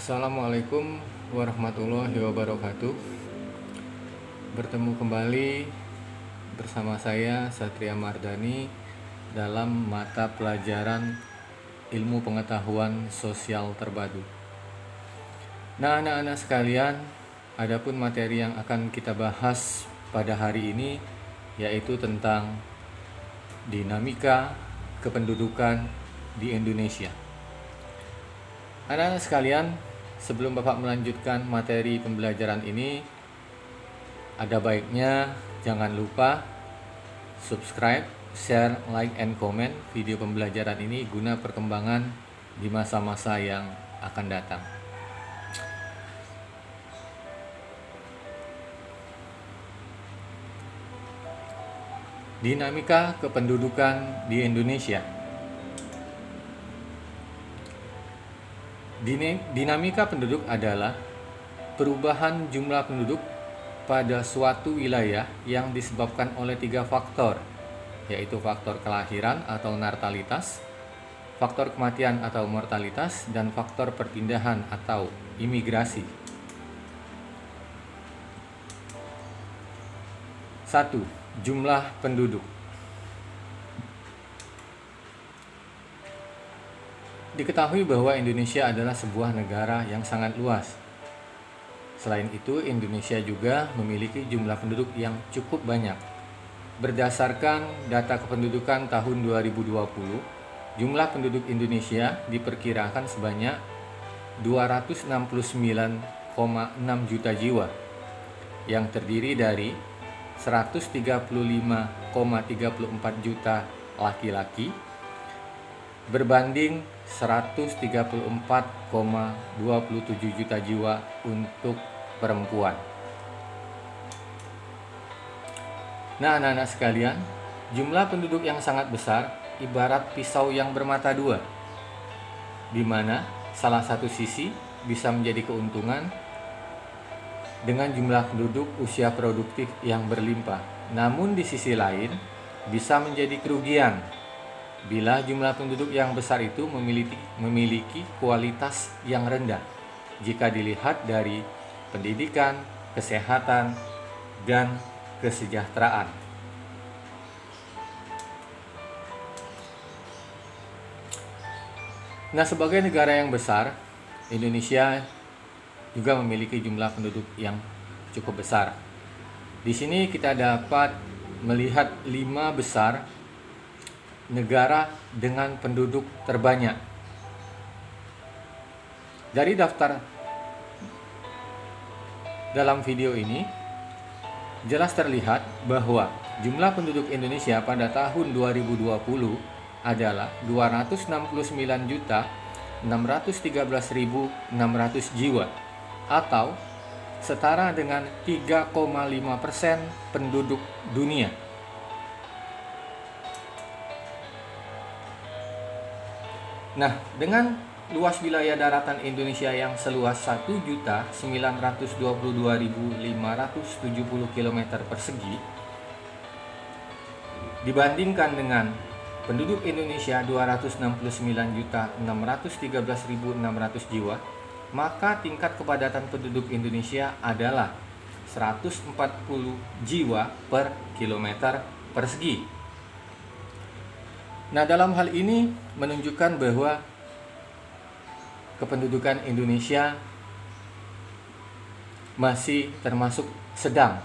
Assalamualaikum warahmatullahi wabarakatuh. Bertemu kembali bersama saya Satria Mardani dalam mata pelajaran Ilmu Pengetahuan Sosial Terpadu. Nah, anak-anak sekalian, adapun materi yang akan kita bahas pada hari ini yaitu tentang dinamika kependudukan di Indonesia. Anak-anak sekalian, sebelum Bapak melanjutkan materi pembelajaran ini, ada baiknya jangan lupa subscribe, share, like, and comment video pembelajaran ini guna perkembangan di masa-masa yang akan datang. Dinamika kependudukan di Indonesia. Dinamika penduduk adalah perubahan jumlah penduduk pada suatu wilayah yang disebabkan oleh 3 faktor, yaitu faktor kelahiran atau natalitas, faktor kematian atau mortalitas, dan faktor perpindahan atau imigrasi. 1. Jumlah penduduk. Diketahui bahwa Indonesia adalah sebuah negara yang sangat luas. Selain itu, Indonesia juga memiliki jumlah penduduk yang cukup banyak. Berdasarkan data kependudukan tahun 2020, jumlah penduduk Indonesia diperkirakan sebanyak 269,6 juta jiwa, yang terdiri dari 135,34 juta laki-laki berbanding 134,27 juta jiwa untuk perempuan. Nah, anak-anak sekalian, jumlah penduduk yang sangat besar ibarat pisau yang bermata dua, di mana salah satu sisi bisa menjadi keuntungan dengan jumlah penduduk usia produktif yang berlimpah. Namun di sisi lain bisa menjadi kerugian bila jumlah penduduk yang besar itu memiliki kualitas yang rendah jika dilihat dari pendidikan, kesehatan, dan kesejahteraan. Nah, sebagai negara yang besar, Indonesia juga memiliki jumlah penduduk yang cukup besar. Di sini kita dapat melihat 5 besar negara dengan penduduk terbanyak. Dari daftar dalam video ini jelas terlihat bahwa jumlah penduduk Indonesia pada tahun 2020 adalah 269.613.600 jiwa atau setara dengan 3,5% penduduk dunia. Nah, dengan luas wilayah daratan Indonesia yang seluas 1.922.570 km persegi dibandingkan dengan penduduk Indonesia 269.613.600 jiwa, maka tingkat kepadatan penduduk Indonesia adalah 140 jiwa per kilometer persegi. Nah, dalam hal ini menunjukkan bahwa kependudukan Indonesia masih termasuk sedang,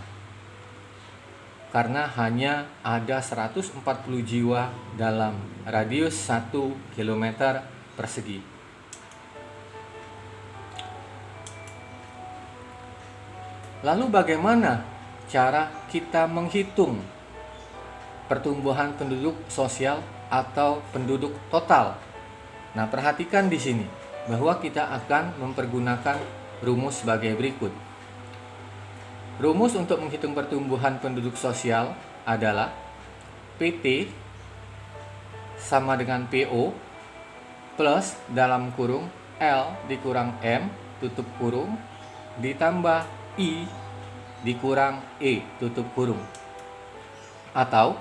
karena hanya ada 140 jiwa dalam radius 1 km persegi. Lalu bagaimana cara kita menghitung pertumbuhan penduduk sosial atau penduduk total? Nah, perhatikan di sini bahwa kita akan mempergunakan rumus sebagai berikut. Rumus untuk menghitung pertumbuhan penduduk sosial adalah PT sama dengan PO plus dalam kurung L dikurang M tutup kurung ditambah I dikurang E tutup kurung, atau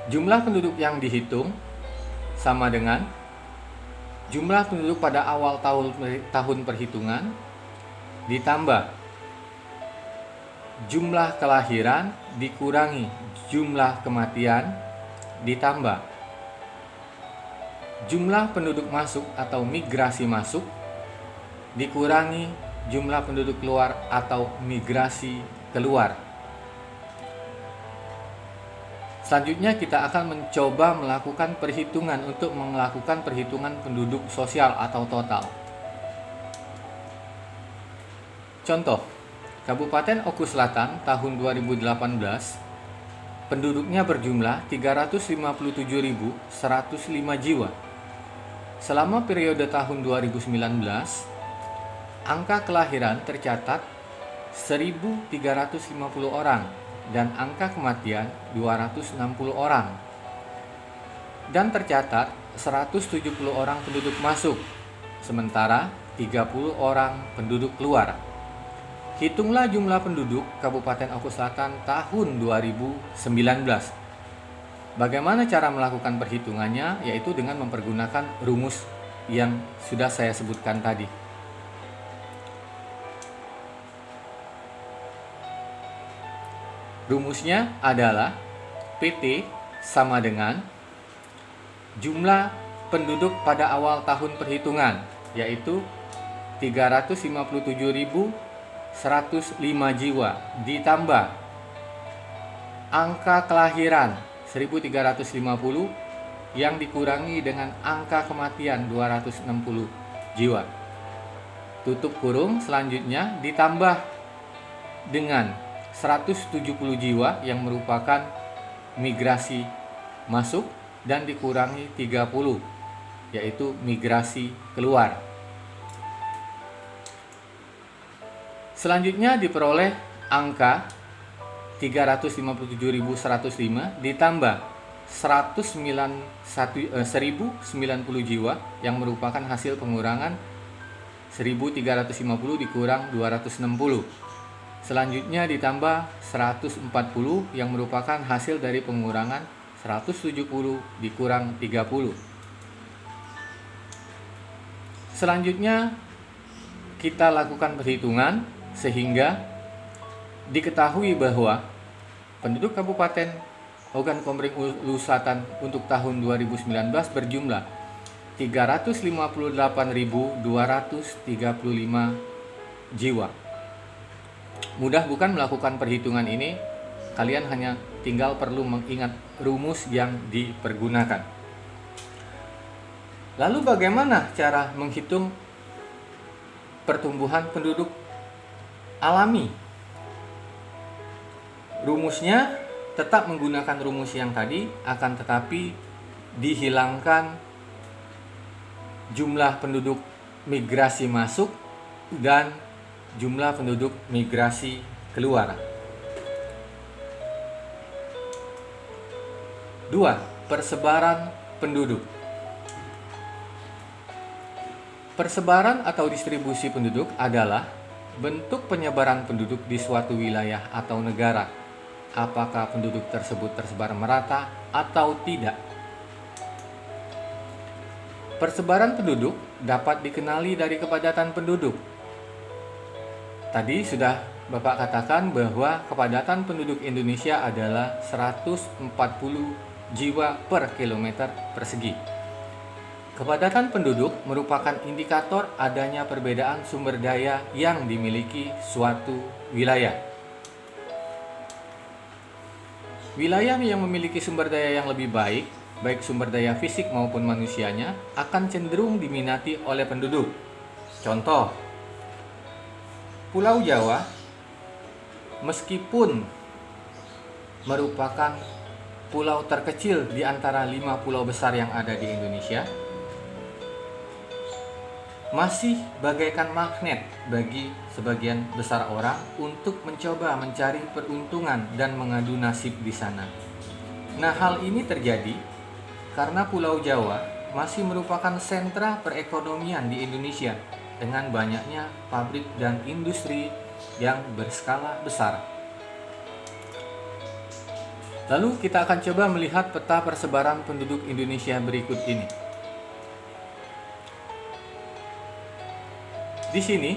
jumlah penduduk yang dihitung sama dengan jumlah penduduk pada awal tahun perhitungan ditambah jumlah kelahiran dikurangi jumlah kematian ditambah jumlah penduduk masuk atau migrasi masuk dikurangi jumlah penduduk keluar atau migrasi keluar. Selanjutnya kita akan mencoba melakukan perhitungan untuk melakukan perhitungan penduduk sosial atau total. Contoh, Kabupaten Oku Selatan tahun 2018 penduduknya berjumlah 357.105 jiwa. Selama periode tahun 2019, angka kelahiran tercatat 1.350 orang dan angka kematian 260 orang. Dan tercatat 170 orang penduduk masuk, sementara 30 orang penduduk keluar. Hitunglah jumlah penduduk Kabupaten Oku Selatan tahun 2019. Bagaimana cara melakukan perhitungannya? Yaitu dengan mempergunakan rumus yang sudah saya sebutkan tadi. Rumusnya adalah PT sama dengan jumlah penduduk pada awal tahun perhitungan, yaitu 357.105 jiwa, ditambah angka kelahiran 1.350 yang dikurangi dengan angka kematian 260 jiwa. Tutup kurung, selanjutnya ditambah dengan 170 jiwa yang merupakan migrasi masuk dan dikurangi 30 yaitu migrasi keluar. Selanjutnya diperoleh angka 357.105 ditambah 1.090 jiwa yang merupakan hasil pengurangan 1.350 dikurang 260. Selanjutnya ditambah 140 yang merupakan hasil dari pengurangan 170 dikurang 30. Selanjutnya kita lakukan perhitungan sehingga diketahui bahwa penduduk Kabupaten Ogan Komering Ulu Selatan untuk tahun 2019 berjumlah 358.235 jiwa. Mudah bukan melakukan perhitungan ini? Kalian hanya tinggal perlu mengingat rumus yang dipergunakan. Lalu bagaimana cara menghitung pertumbuhan penduduk alami? Rumusnya tetap menggunakan rumus yang tadi, akan tetapi dihilangkan jumlah penduduk migrasi masuk dan jumlah penduduk migrasi keluar. 2. Persebaran penduduk. Persebaran atau distribusi penduduk adalah bentuk penyebaran penduduk di suatu wilayah atau negara. Apakah penduduk tersebut tersebar merata atau tidak? Persebaran penduduk dapat dikenali dari kepadatan penduduk. Tadi sudah Bapak katakan bahwa kepadatan penduduk Indonesia adalah 140 jiwa per kilometer persegi. Kepadatan penduduk merupakan indikator adanya perbedaan sumber daya yang dimiliki suatu wilayah. Wilayah yang memiliki sumber daya yang lebih baik, baik sumber daya fisik maupun manusianya, akan cenderung diminati oleh penduduk. Contoh, Pulau Jawa, meskipun merupakan pulau terkecil di antara 5 pulau besar yang ada di Indonesia, masih bagaikan magnet bagi sebagian besar orang untuk mencoba mencari peruntungan dan mengadu nasib di sana. Nah, hal ini terjadi karena Pulau Jawa masih merupakan sentra perekonomian di Indonesia dengan banyaknya pabrik dan industri yang berskala besar. Lalu kita akan coba melihat peta persebaran penduduk Indonesia berikut ini. Di sini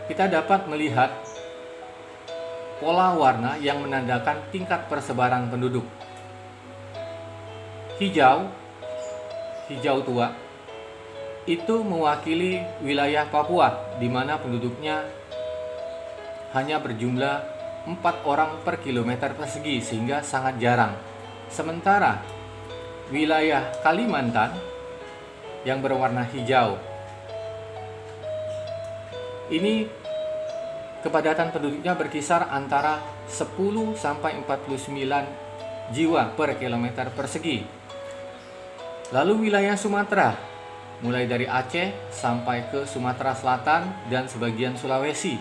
kita dapat melihat pola warna yang menandakan tingkat persebaran penduduk. Hijau tua, itu mewakili wilayah Papua, di mana penduduknya hanya berjumlah 4 orang per kilometer persegi, sehingga sangat jarang. Sementara wilayah Kalimantan yang berwarna hijau, ini kepadatan penduduknya berkisar antara 10 sampai 49 jiwa per kilometer persegi. Lalu wilayah Sumatera, mulai dari Aceh sampai ke Sumatera Selatan dan sebagian Sulawesi,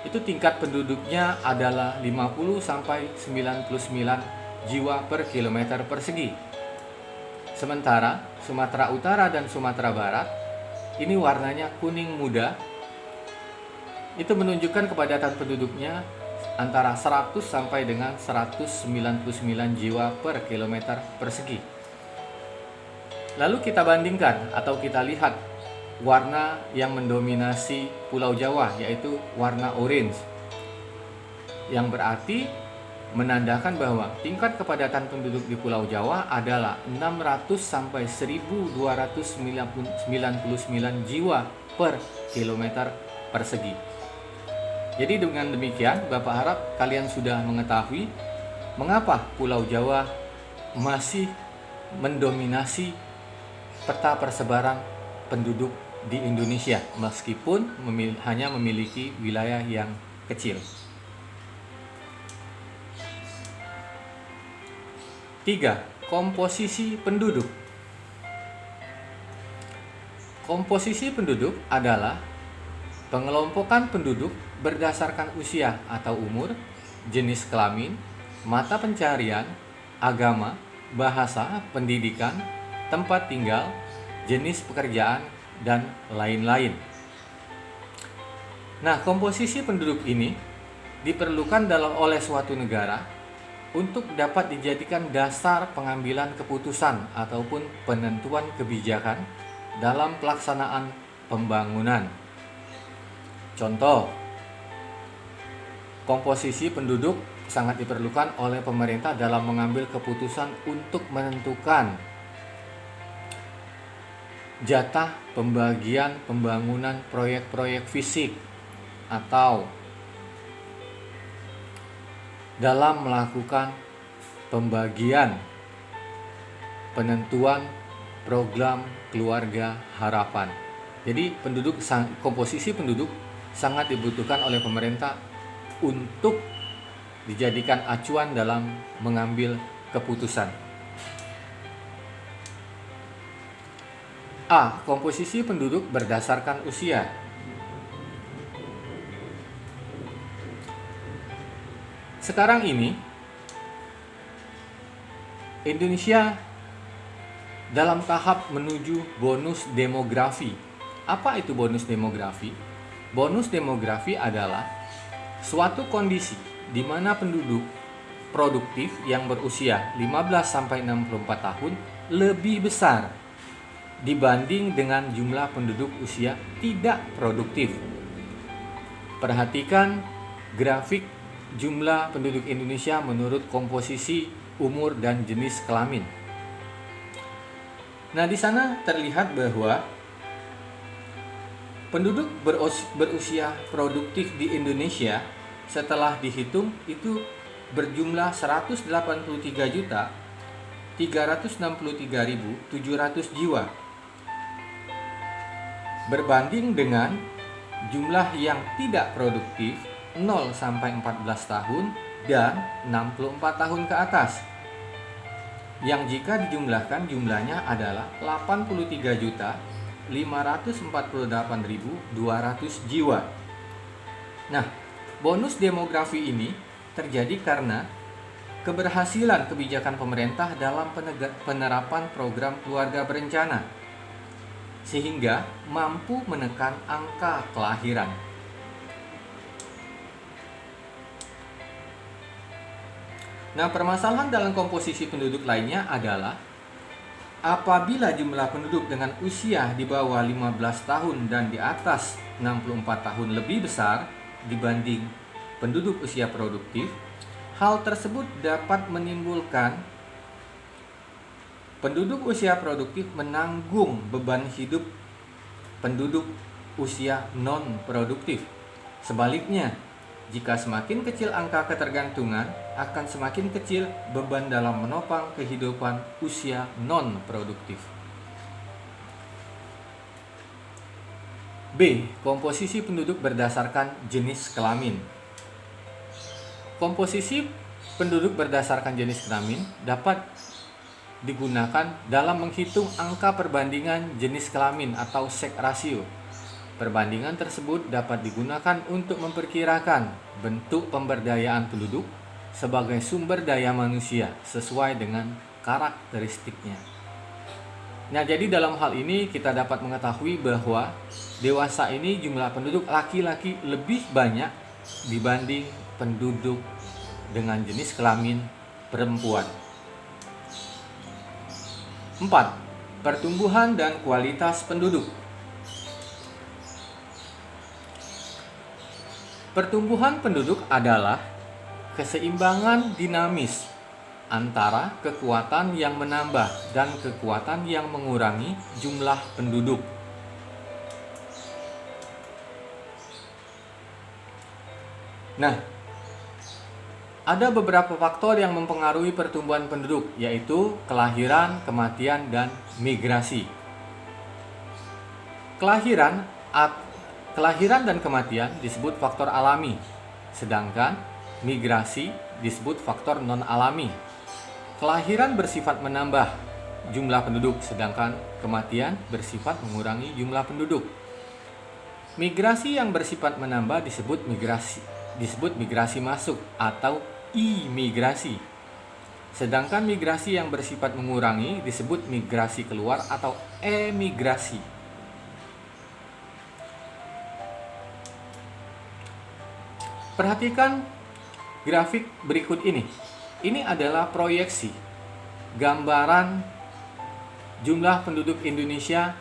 itu tingkat penduduknya adalah 50 sampai 99 jiwa per kilometer persegi. Sementara Sumatera Utara dan Sumatera Barat, ini warnanya kuning muda, itu menunjukkan kepadatan penduduknya antara 100 sampai dengan 199 jiwa per kilometer persegi. Lalu kita bandingkan atau kita lihat warna yang mendominasi Pulau Jawa, yaitu warna orange, yang berarti menandakan bahwa tingkat kepadatan penduduk di Pulau Jawa adalah 600 sampai 1299 jiwa per kilometer persegi. Jadi dengan demikian, Bapak harap kalian sudah mengetahui mengapa Pulau Jawa masih mendominasi peta persebaran penduduk di Indonesia, meskipun hanya memiliki wilayah yang kecil. 3. Komposisi penduduk. Komposisi penduduk adalah pengelompokan penduduk berdasarkan usia atau umur, jenis kelamin, mata pencarian, agama, bahasa, pendidikan, tempat tinggal, jenis pekerjaan, dan lain-lain. Nah, komposisi penduduk ini diperlukan oleh suatu negara untuk dapat dijadikan dasar pengambilan keputusan ataupun penentuan kebijakan dalam pelaksanaan pembangunan. Contoh, komposisi penduduk sangat diperlukan oleh pemerintah dalam mengambil keputusan untuk menentukan jatah pembagian pembangunan proyek-proyek fisik atau dalam melakukan pembagian penentuan program keluarga harapan. Jadi komposisi penduduk sangat dibutuhkan oleh pemerintah untuk dijadikan acuan dalam mengambil keputusan. A. Komposisi penduduk berdasarkan usia. Sekarang ini Indonesia dalam tahap menuju bonus demografi. Apa itu bonus demografi? Bonus demografi adalah suatu kondisi di mana penduduk produktif yang berusia 15 sampai 64 tahun lebih besar dibanding dengan jumlah penduduk usia tidak produktif. Perhatikan grafik jumlah penduduk Indonesia menurut komposisi, umur, dan jenis kelamin. Nah, di sana terlihat bahwa penduduk berusia produktif di Indonesia setelah dihitung itu berjumlah 183.363.700 jiwa. Berbanding dengan jumlah yang tidak produktif 0 sampai 14 tahun dan 64 tahun ke atas, yang jika dijumlahkan jumlahnya adalah 83.548.200 jiwa. Nah, bonus demografi ini terjadi karena keberhasilan kebijakan pemerintah dalam penerapan program keluarga berencana, sehingga mampu menekan angka kelahiran. Nah, permasalahan dalam komposisi penduduk lainnya adalah Apabila jumlah penduduk dengan usia di bawah 15 tahun dan di atas 64 tahun lebih besar dibanding penduduk usia produktif, hal tersebut dapat menimbulkan penduduk usia produktif menanggung beban hidup penduduk usia non-produktif. Sebaliknya, jika semakin kecil angka ketergantungan, akan semakin kecil beban dalam menopang kehidupan usia non-produktif. B. Komposisi penduduk berdasarkan jenis kelamin. Komposisi penduduk berdasarkan jenis kelamin dapat digunakan dalam menghitung angka perbandingan jenis kelamin atau sex ratio. Perbandingan tersebut dapat digunakan untuk memperkirakan bentuk pemberdayaan penduduk sebagai sumber daya manusia sesuai dengan karakteristiknya. Nah, jadi dalam hal ini kita dapat mengetahui bahwa dewasa ini jumlah penduduk laki-laki lebih banyak dibanding penduduk dengan jenis kelamin perempuan. 4. Pertumbuhan dan kualitas penduduk. Pertumbuhan penduduk adalah keseimbangan dinamis antara kekuatan yang menambah dan kekuatan yang mengurangi jumlah penduduk. Nah, ada beberapa faktor yang mempengaruhi pertumbuhan penduduk, yaitu kelahiran, kematian, dan migrasi. Kelahiran dan kematian disebut faktor alami, sedangkan migrasi disebut faktor non-alami. Kelahiran bersifat menambah jumlah penduduk, sedangkan kematian bersifat mengurangi jumlah penduduk. Migrasi yang bersifat menambah disebut migrasi masuk atau imigrasi. Sedangkan migrasi yang bersifat mengurangi disebut migrasi keluar atau emigrasi. Perhatikan grafik berikut ini. Ini adalah proyeksi gambaran jumlah penduduk Indonesia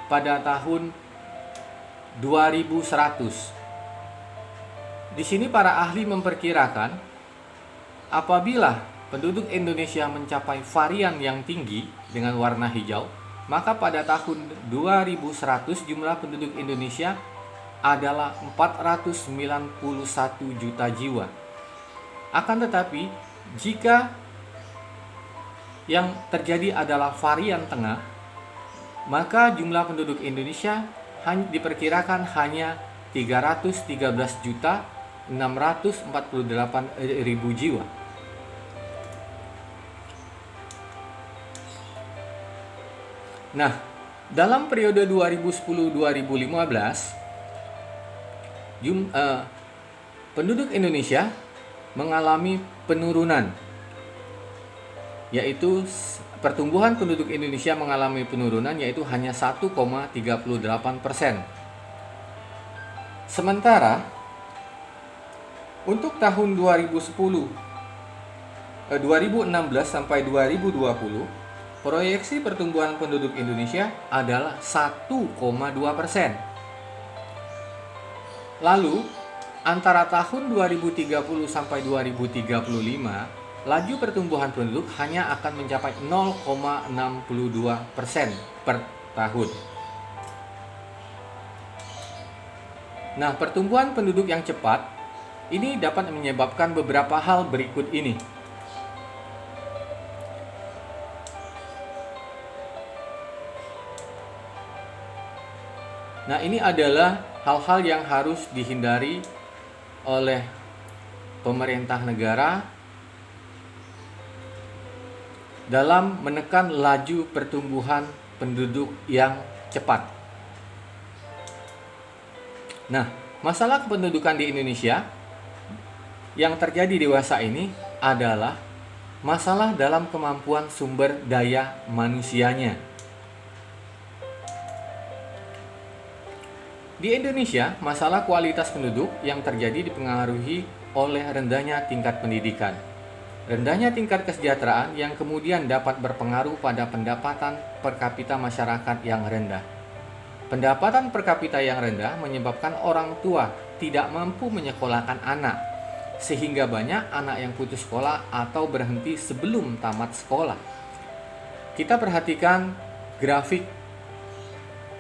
pada tahun 2100. Di sini para ahli memperkirakan apabila penduduk Indonesia mencapai varian yang tinggi dengan warna hijau, maka pada tahun 2100 jumlah penduduk Indonesia adalah 491 juta jiwa. Akan tetapi, jika yang terjadi adalah varian tengah, maka jumlah penduduk Indonesia diperkirakan hanya 313.648.000 jiwa. Nah, dalam periode 2010-2015, penduduk Indonesia mengalami penurunan, yaitu pertumbuhan penduduk Indonesia mengalami penurunan yaitu hanya 1,38%. Sementara untuk tahun 2016 sampai 2020, proyeksi pertumbuhan penduduk Indonesia adalah 1,2%. Lalu, antara tahun 2030 sampai 2035, laju pertumbuhan penduduk hanya akan mencapai 0,62% per tahun. Nah, pertumbuhan penduduk yang cepat ini dapat menyebabkan beberapa hal berikut ini. Nah, ini adalah hal-hal yang harus dihindari oleh pemerintah negara dalam menekan laju pertumbuhan penduduk yang cepat. Nah, masalah kependudukan di Indonesia yang terjadi dewasa ini adalah masalah dalam kemampuan sumber daya manusianya. Di Indonesia, masalah kualitas penduduk yang terjadi dipengaruhi oleh rendahnya tingkat pendidikan, Rendahnya tingkat kesejahteraan yang kemudian dapat berpengaruh pada pendapatan per kapita masyarakat yang rendah. Pendapatan per kapita yang rendah menyebabkan orang tua tidak mampu menyekolahkan anak, sehingga banyak anak yang putus sekolah atau berhenti sebelum tamat sekolah. Kita perhatikan grafik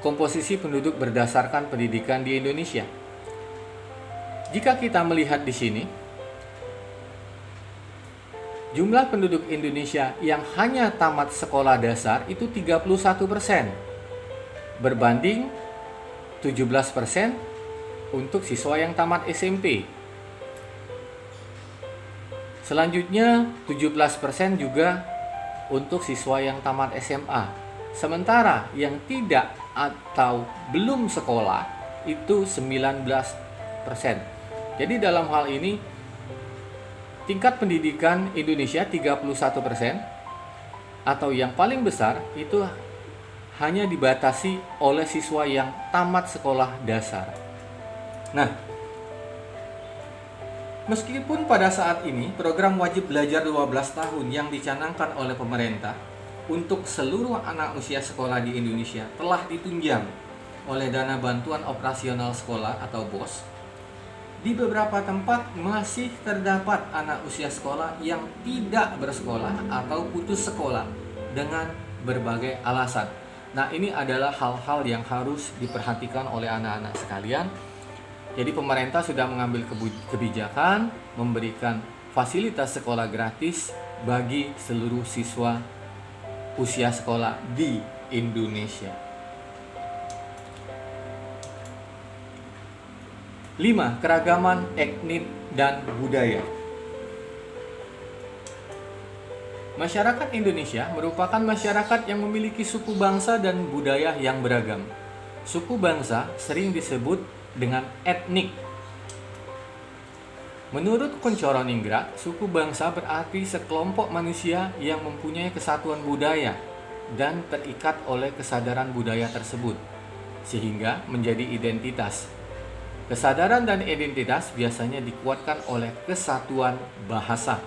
komposisi penduduk berdasarkan pendidikan di Indonesia. Jika kita melihat di sini, jumlah penduduk Indonesia yang hanya tamat sekolah dasar itu 31%, berbanding 17% untuk siswa yang tamat SMP. Selanjutnya 17% juga untuk siswa yang tamat SMA. Sementara yang tidak atau belum sekolah itu 19%. Jadi dalam hal ini tingkat pendidikan Indonesia 31%, atau yang paling besar itu hanya dibatasi oleh siswa yang tamat sekolah dasar. Nah, meskipun pada saat ini program wajib belajar 12 tahun yang dicanangkan oleh pemerintah untuk seluruh anak usia sekolah di Indonesia telah ditunjang oleh dana bantuan operasional sekolah atau BOS, di beberapa tempat masih terdapat anak usia sekolah yang tidak bersekolah atau putus sekolah dengan berbagai alasan. Nah, ini adalah hal-hal yang harus diperhatikan oleh anak-anak sekalian. Jadi pemerintah sudah mengambil kebijakan memberikan fasilitas sekolah gratis bagi seluruh siswa usia sekolah di Indonesia. 5. Keragaman etnis dan budaya. Masyarakat Indonesia merupakan masyarakat yang memiliki suku bangsa dan budaya yang beragam. Suku bangsa sering disebut dengan etnik. Menurut Kunchoro-Ningrat, suku bangsa berarti sekelompok manusia yang mempunyai kesatuan budaya dan terikat oleh kesadaran budaya tersebut, sehingga menjadi identitas. Kesadaran dan identitas biasanya dikuatkan oleh kesatuan bahasa.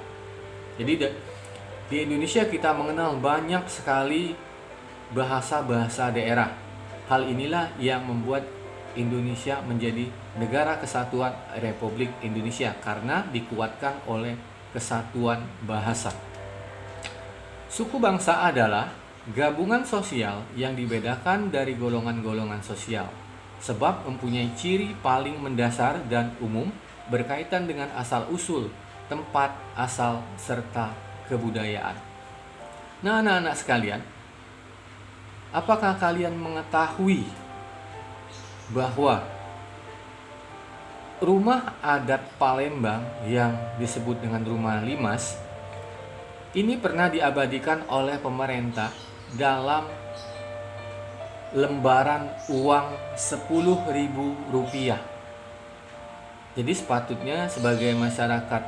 Jadi di Indonesia kita mengenal banyak sekali bahasa-bahasa daerah. Hal inilah yang membuat Indonesia menjadi negara kesatuan Republik Indonesia karena dikuatkan oleh kesatuan bahasa. Suku bangsa adalah gabungan sosial yang dibedakan dari golongan-golongan sosial, sebab mempunyai ciri paling mendasar dan umum berkaitan dengan asal-usul, tempat asal, serta kebudayaan. Nah, anak-anak sekalian, apakah kalian mengetahui bahwa rumah adat Palembang yang disebut dengan Rumah Limas ini pernah diabadikan oleh pemerintah dalam lembaran uang Rp10.000. Jadi sepatutnya sebagai masyarakat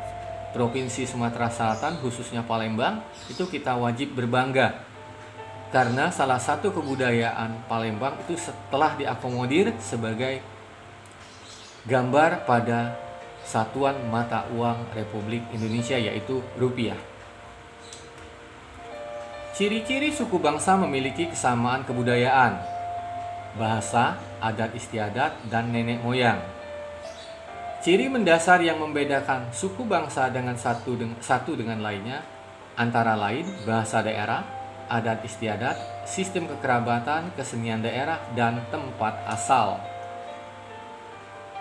Provinsi Sumatera Selatan, khususnya Palembang, itu kita wajib berbangga. Karena salah satu kebudayaan Palembang itu setelah diakomodir sebagai gambar pada satuan mata uang Republik Indonesia, yaitu rupiah. Ciri-ciri suku bangsa memiliki kesamaan kebudayaan, bahasa, adat istiadat, dan nenek moyang. Ciri mendasar yang membedakan suku bangsa dengan satu dengan lainnya antara lain bahasa daerah, adat istiadat, sistem kekerabatan, kesenian daerah, dan tempat asal.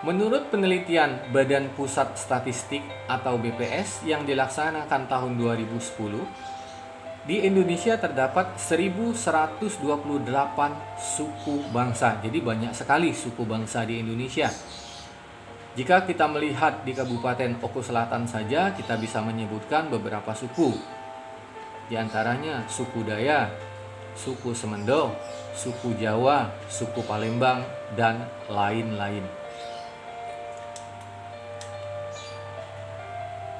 Menurut penelitian Badan Pusat Statistik atau BPS yang dilaksanakan tahun 2010, di Indonesia terdapat 1.128 suku bangsa. Jadi banyak sekali suku bangsa di Indonesia. Jika kita melihat di Kabupaten Oku Selatan saja, kita bisa menyebutkan beberapa suku. Di antaranya suku Dayak, suku Semendo, suku Jawa, suku Palembang, dan lain-lain.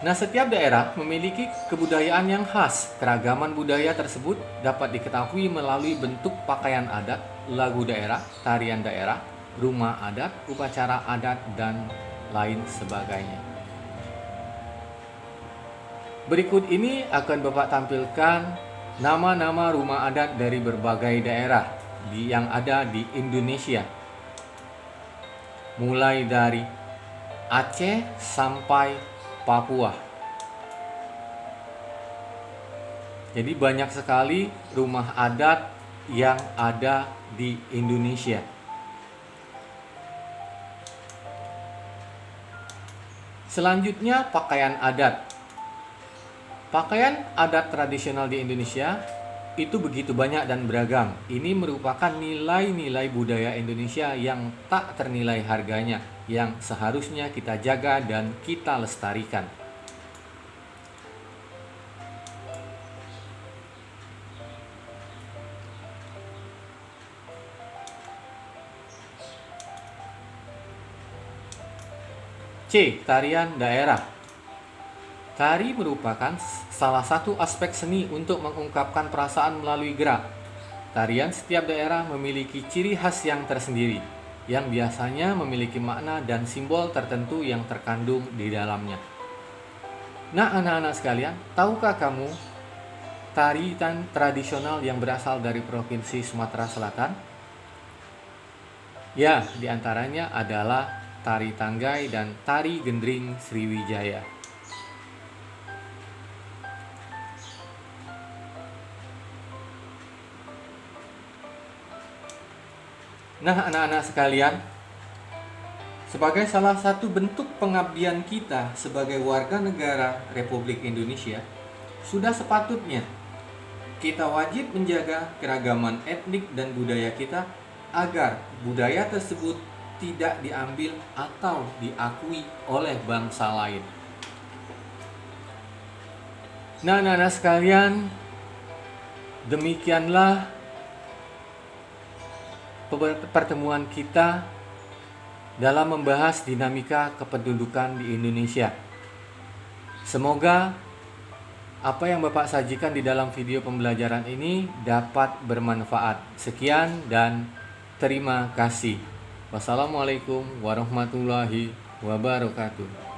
Nah, setiap daerah memiliki kebudayaan yang khas. Keragaman budaya tersebut dapat diketahui melalui bentuk pakaian adat, lagu daerah, tarian daerah, rumah adat, upacara adat, dan lain sebagainya. Berikut ini akan Bapak tampilkan nama-nama rumah adat dari berbagai daerah yang ada di Indonesia. Mulai dari Aceh sampai Papua. Jadi banyak sekali rumah adat yang ada di Indonesia. Selanjutnya, pakaian adat. Pakaian adat tradisional di Indonesia itu begitu banyak dan beragam. Ini merupakan nilai-nilai budaya Indonesia yang tak ternilai harganya, yang seharusnya kita jaga dan kita lestarikan. C. Tarian daerah. Tari merupakan salah satu aspek seni untuk mengungkapkan perasaan melalui gerak. Tarian setiap daerah memiliki ciri khas yang tersendiri, yang biasanya memiliki makna dan simbol tertentu yang terkandung di dalamnya. Nah, anak-anak sekalian, tahukah kamu tarian tradisional yang berasal dari Provinsi Sumatera Selatan? Ya, diantaranya adalah tari Tanggai dan tari Gendring Sriwijaya. Nah, anak-anak sekalian, sebagai salah satu bentuk pengabdian kita sebagai warga negara Republik Indonesia, sudah sepatutnya kita wajib menjaga keragaman etnik dan budaya kita agar budaya tersebut tidak diambil atau diakui oleh bangsa lain. Nah, anak-anak sekalian, demikianlah pertemuan kita dalam membahas dinamika kependudukan di Indonesia. Semoga apa yang Bapak sajikan di dalam video pembelajaran ini dapat bermanfaat. Sekian dan terima kasih. Wassalamualaikum warahmatullahi wabarakatuh.